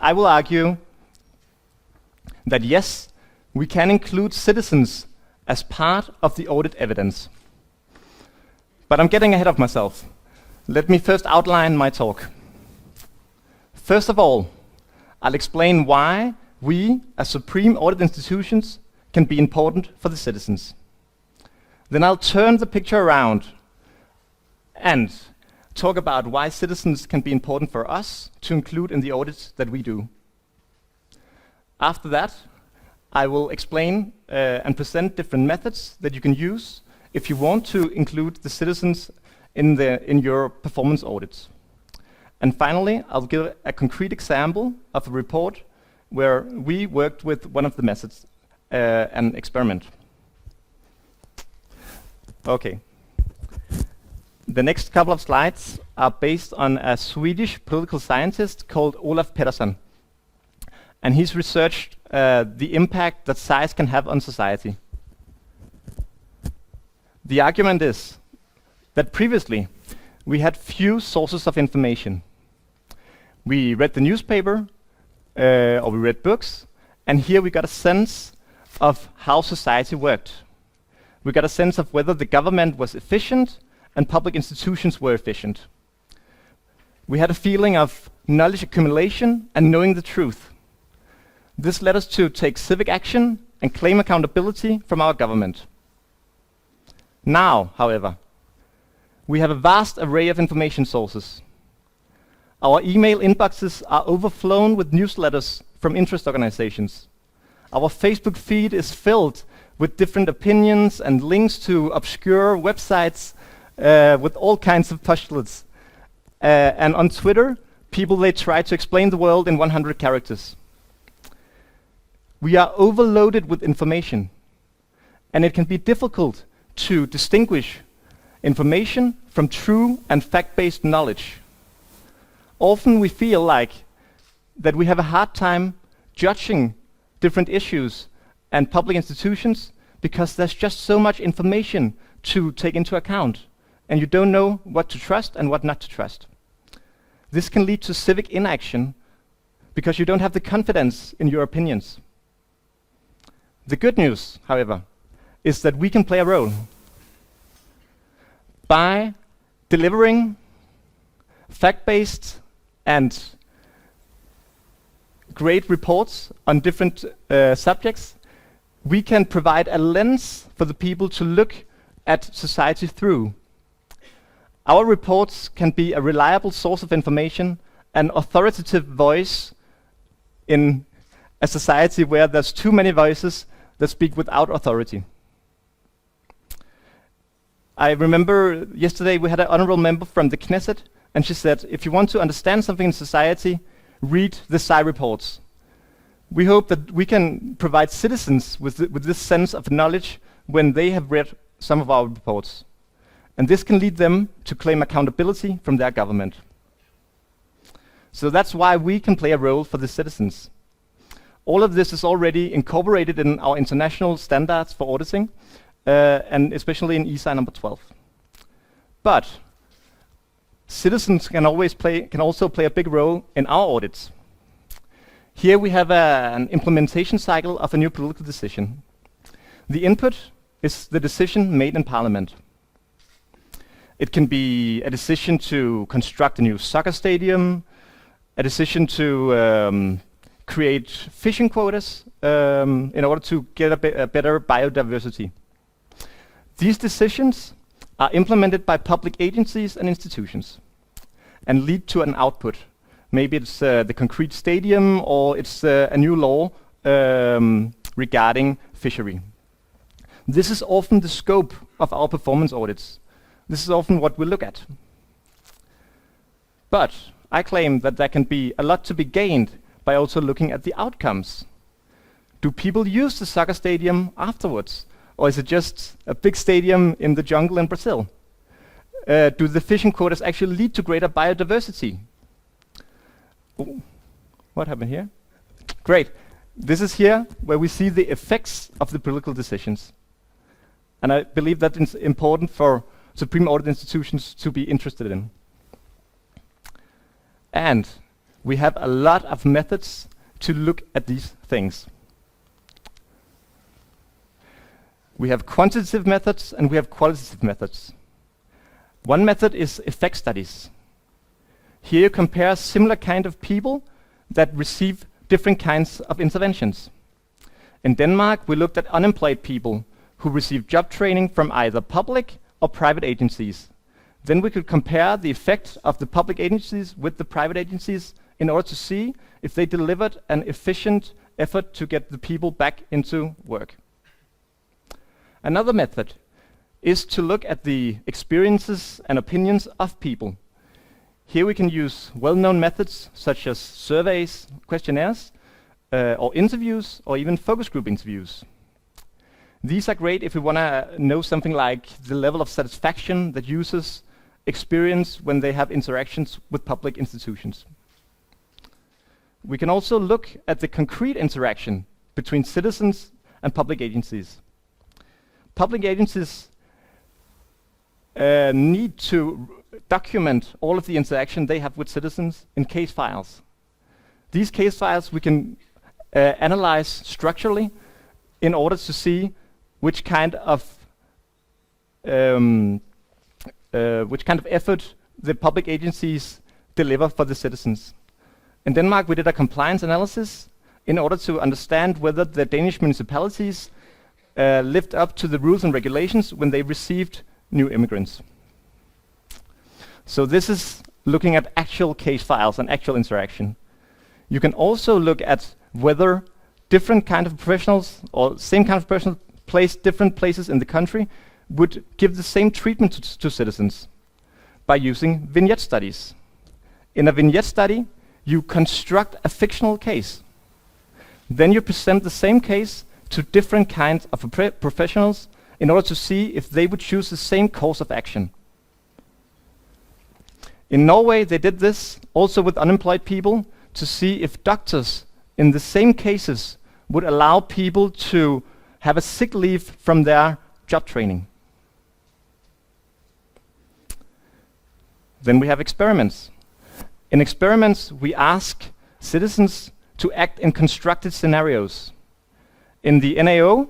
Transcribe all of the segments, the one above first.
I will argue that yes, we can include citizens as part of the audit evidence. But I'm getting ahead of myself. Let me first outline my talk. First of all, I'll explain why we, as supreme audit institutions, can be important for the citizens. Then I'll turn the picture around and talk about why citizens can be important for us to include in the audits that we do. After that, I will explain and present different methods that you can use if you want to include the citizens in your performance audits. And finally, I'll give a concrete example of a report where we worked with one of the methods, an experiment. Okay. The next couple of slides are based on a Swedish political scientist called Olof Pettersson. And he's researched the impact that size can have on society. The argument is that previously we had few sources of information. We read the newspaper, or we read books, and here we got a sense of how society worked. We got a sense of whether the government was efficient and public institutions were efficient. We had a feeling of knowledge accumulation and knowing the truth. This led us to take civic action and claim accountability from our government. Now, however, we have a vast array of information sources. Our email inboxes are overflown with newsletters from interest organizations. Our Facebook feed is filled with different opinions and links to obscure websites with all kinds of postulates. And on Twitter, they try to explain the world in 100 characters. We are overloaded with information, and it can be difficult to distinguish information from true and fact-based knowledge. Often we feel like that we have a hard time judging different issues and public institutions because there's just so much information to take into account, and you don't know what to trust and what not to trust. This can lead to civic inaction because you don't have the confidence in your opinions. The good news, however, is that we can play a role. By delivering fact-based and great reports on different subjects, we can provide a lens for the people to look at society through. Our reports can be a reliable source of information, an authoritative voice in a society where there's too many voices that speak without authority. I remember yesterday we had an honorable member from the Knesset, and she said, if you want to understand something in society, read the EuroSAI reports. We hope that we can provide citizens with this sense of knowledge when they have read some of our reports. And this can lead them to claim accountability from their government. So that's why we can play a role for the citizens. All of this is already incorporated in our international standards for auditing, and especially in EuroSAI number 12. But citizens can also play a big role in our audits. Here we have an implementation cycle of a new political decision. The input is the decision made in Parliament. It can be a decision to construct a new soccer stadium, a decision to create fishing quotas in order to get a better biodiversity. These decisions are implemented by public agencies and institutions and lead to an output. Maybe it's the concrete stadium, or it's a new law regarding fishery. This is often the scope of our performance audits. This is often what we look at. But I claim that there can be a lot to be gained by also looking at the outcomes. Do people use the soccer stadium afterwards? Or is it just a big stadium in the jungle in Brazil? Do the fishing quotas actually lead to greater biodiversity? Ooh, what happened here? Great. This is here where we see the effects of the political decisions. And I believe that it's important for supreme audit institutions to be interested in. And we have a lot of methods to look at these things. We have quantitative methods and we have qualitative methods. One method is effect studies. Here you compare similar kind of people that receive different kinds of interventions. In Denmark, we looked at unemployed people who receive job training from either public or private agencies. Then we could compare the effect of the public agencies with the private agencies in order to see if they delivered an efficient effort to get the people back into work. Another method is to look at the experiences and opinions of people. Here we can use well-known methods such as surveys, questionnaires, or interviews, or even focus group interviews. These are great if we want to know something like the level of satisfaction that users experience when they have interactions with public institutions. We can also look at the concrete interaction between citizens and public agencies. Public agencies need to document all of the interaction they have with citizens in case files. These case files we can analyze structurally in order to see which kind of effort the public agencies deliver for the citizens. In Denmark, we did a compliance analysis in order to understand whether the Danish municipalities lived up to the rules and regulations when they received new immigrants. So this is looking at actual case files and actual interaction. You can also look at whether different kind of professionals or same kind of professionals placed different places in the country would give the same treatment to citizens by using vignette studies. In a vignette study, you construct a fictional case. Then you present the same case to different kinds of professionals in order to see if they would choose the same course of action. In Norway, they did this also with unemployed people to see if doctors in the same cases would allow people to have a sick leave from their job training. Then we have experiments. In experiments, we ask citizens to act in constructed scenarios. In the NAO,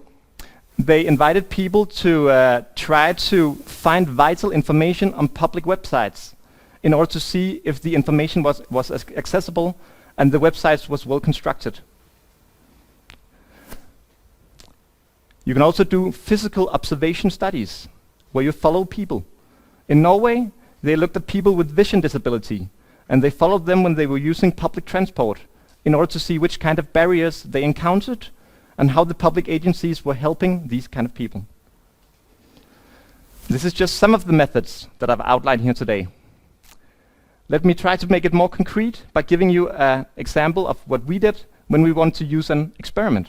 they invited people to try to find vital information on public websites in order to see if the information was accessible and the websites was well constructed. You can also do physical observation studies where you follow people. In Norway, they looked at people with vision disability and they followed them when they were using public transport in order to see which kind of barriers they encountered and how the public agencies were helping these kind of people. This is just some of the methods that I've outlined here today. Let me try to make it more concrete by giving you an example of what we did when we want to use an experiment.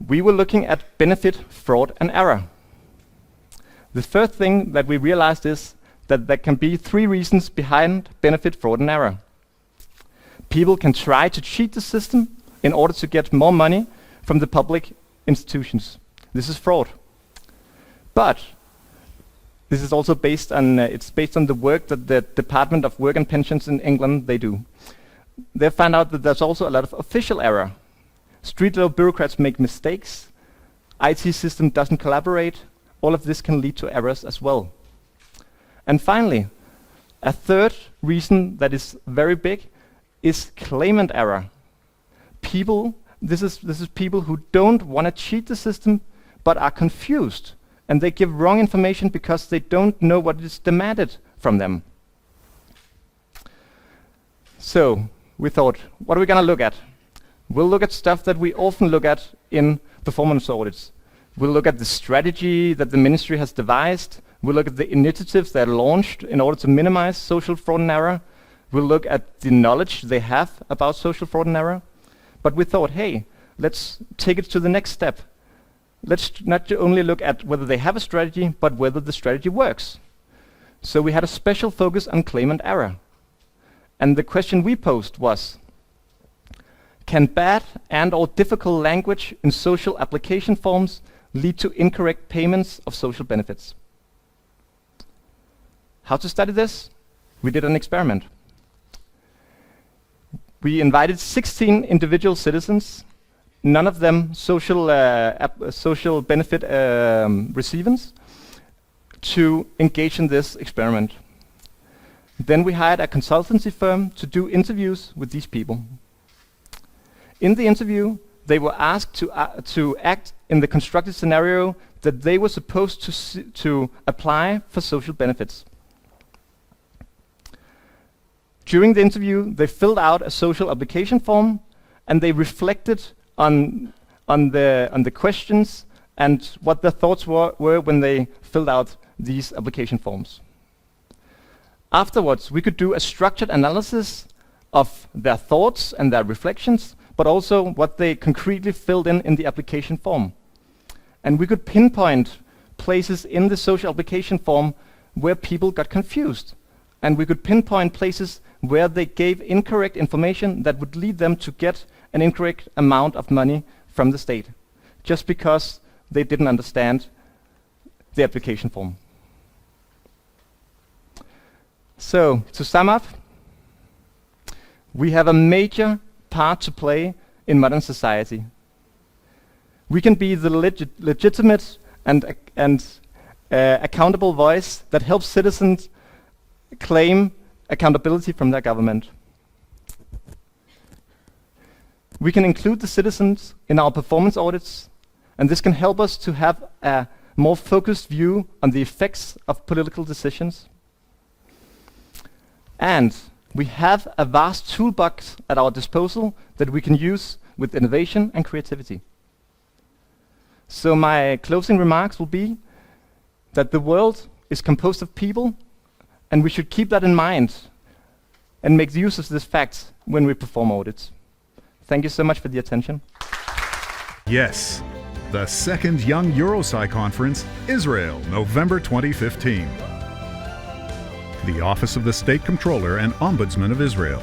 We were looking at benefit, fraud, and error. The first thing that we realized is that there can be 3 reasons behind benefit, fraud, and error. People can try to cheat the system in order to get more money from the public institutions. This is fraud. But this is also based on the work that the Department of Work and Pensions in England they do. They found out that there's also a lot of official error. Street-level bureaucrats make mistakes. IT system doesn't collaborate. All of this can lead to errors as well. And finally, a third reason that is very big is claimant error. This is people who don't want to cheat the system but are confused, and they give wrong information because they don't know what is demanded from them. So we thought, what are we going to look at? We'll look at stuff that we often look at in performance audits. We'll look at the strategy that the ministry has devised. We'll look at the initiatives that are launched in order to minimize social fraud and error. We'll look at the knowledge they have about social fraud and error. But we thought, hey, let's take it to the next step. Let's not only look at whether they have a strategy, but whether the strategy works. So we had a special focus on claimant error. And the question we posed was, can bad and/or difficult language in social application forms lead to incorrect payments of social benefits? How to study this? We did an experiment. We invited 16 individual citizens, none of them social benefit recipients, to engage in this experiment. Then we hired a consultancy firm to do interviews with these people. In the interview, they were asked to act in the constructed scenario that they were supposed to apply for social benefits. During the interview, they filled out a social application form, and they reflected on the questions and what their thoughts were when they filled out these application forms. Afterwards, we could do a structured analysis of their thoughts and their reflections, but also what they concretely filled in the application form. And we could pinpoint places in the social application form where people got confused. And we could pinpoint places where they gave incorrect information that would lead them to get an incorrect amount of money from the state, just because they didn't understand the application form. So, to sum up, we have a major part to play in modern society. We can be the legitimate and accountable voice that helps citizens claim accountability from their government. We can include the citizens in our performance audits, and this can help us to have a more focused view on the effects of political decisions. And we have a vast toolbox at our disposal that we can use with innovation and creativity. So my closing remarks will be that the world is composed of people, and we should keep that in mind and make use of this fact when we perform audits. Thank you so much for the attention. Yes, the second Young EuroSAI Conference, Israel, November 2015. The Office of the State Comptroller and Ombudsman of Israel.